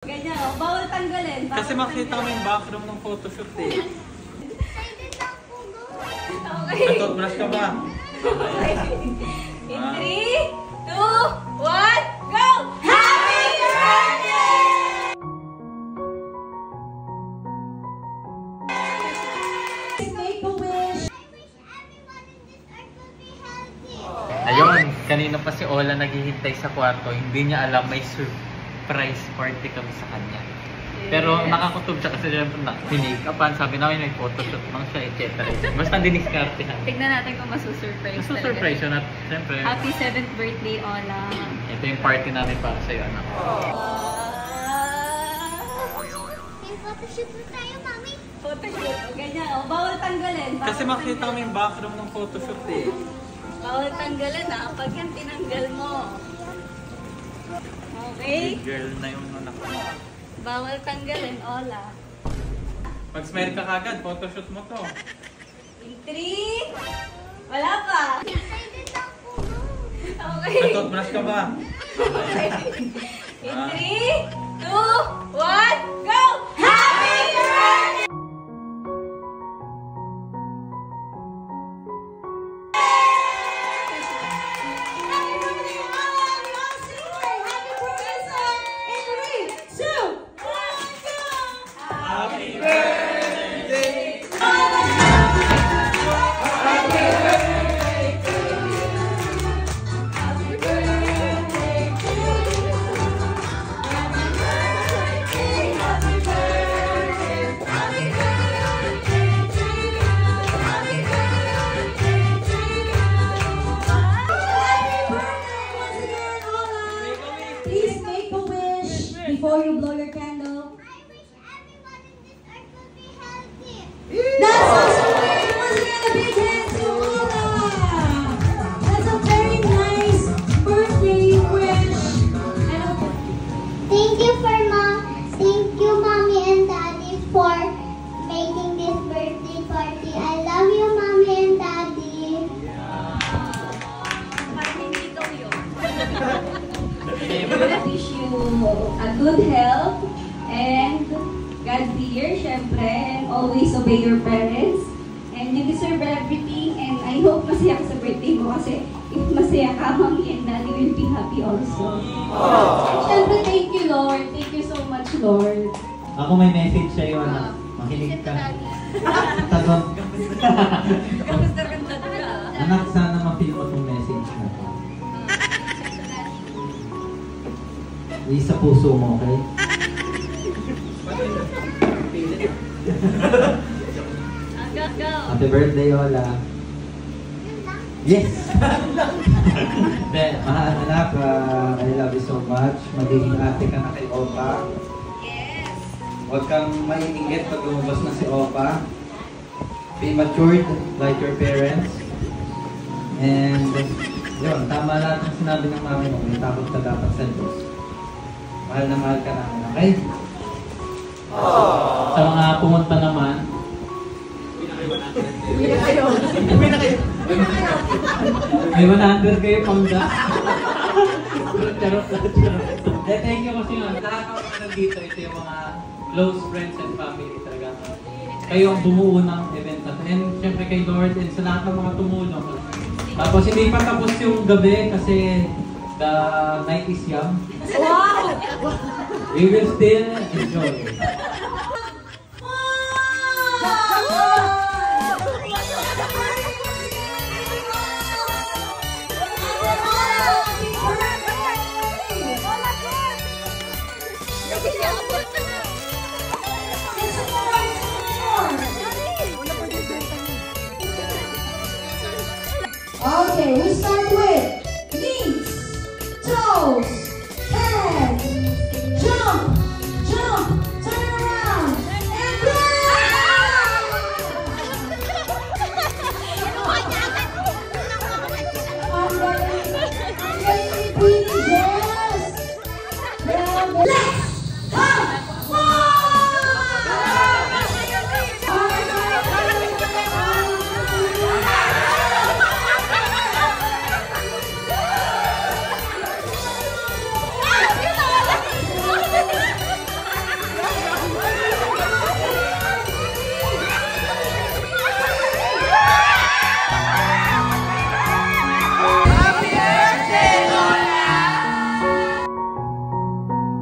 Ganyan, oh. Bawal tanggalin. Kasi makita mo yung background ng photoshoot eh. Okay. Toothbrush ka ba? Okay. In 3, 2, 1, go! Happy birthday! Make a wish. Ayun, kanina pa si Ola naghihintay sa kwarto. Hindi niya alam may surprise party kami sa kanya. Pero nakakutob siya kasi siyempre pinake-upan. Sabi namin may photoshoot lang siya, etc. Basta diniskarte ha. Tignan natin kung masussurprise talaga. Masussurprise yun at siyempre. Happy 7th birthday, Ola. Ito yung party namin para sa'yo, anak. May photoshoot na tayo, Mami. Photoshoot, o ganyan. O, bawal tanggalin. Kasi makita mo yung background ng photoshoot eh. Bawal tanggalin ha, pag yan tinanggal mo. Okay? Big girl na yung anak mo. Bawal tanggalin, Ola. Pag smile ka kagad, photoshoot mo to. In 3, wala pa. Excited ako. Okay. Toothbrush ka ba? In 3, 2, 1, go! Happy birthday! Please make a wish before you blow your candle. I wish everyone in this earth will be healthy. That's so sweet! Once again, a big hand to Ola! That's a very nice birthday wish. Thank you for Thank you, Mommy and Daddy, for making this birthday party. I love you, Mommy and Daddy. Parang hindi ikaw yun. I wish you a good health and God fear, syempre, and always obey your parents. And you deserve everything, and I hope masaya ka sa birthday mo kasi if masaya ka, Mommy and Daddy will be happy also. Syempre, thank you, Lord. Thank you so much, Lord. Ako may message sa'yo, anak. Makinig ka. Tagon. Kamusta ka talaga? Anak, sana ma-feel mo itong message na to. Sa puso mo, okay? Go! Happy birthday, Ola. Yes! Then, mahal anak, I love you so much. Magiging ate ka na kay Opa. Yes! Huwag kang maiinggit pag lumabas na si Opa. Be matured like your parents. And, yun, tama lahat ng sinabi ng mami mo. May takot ka dapat sa Diyos. Mahal na mahal ka namin, okay? Sa mga pumunta naman, may 100 kayo pang da. Charot. Thank you kasi nga, lahat ng mga nandito, ito yung mga close friends and family talaga. Kayo ang bumuo ng event na to. And syempre kay Lord and sa lahat ng mga tumulong. Tapos hindi pa tapos yung gabi kasi the night is young. Wow! We will still enjoy. Okay, we start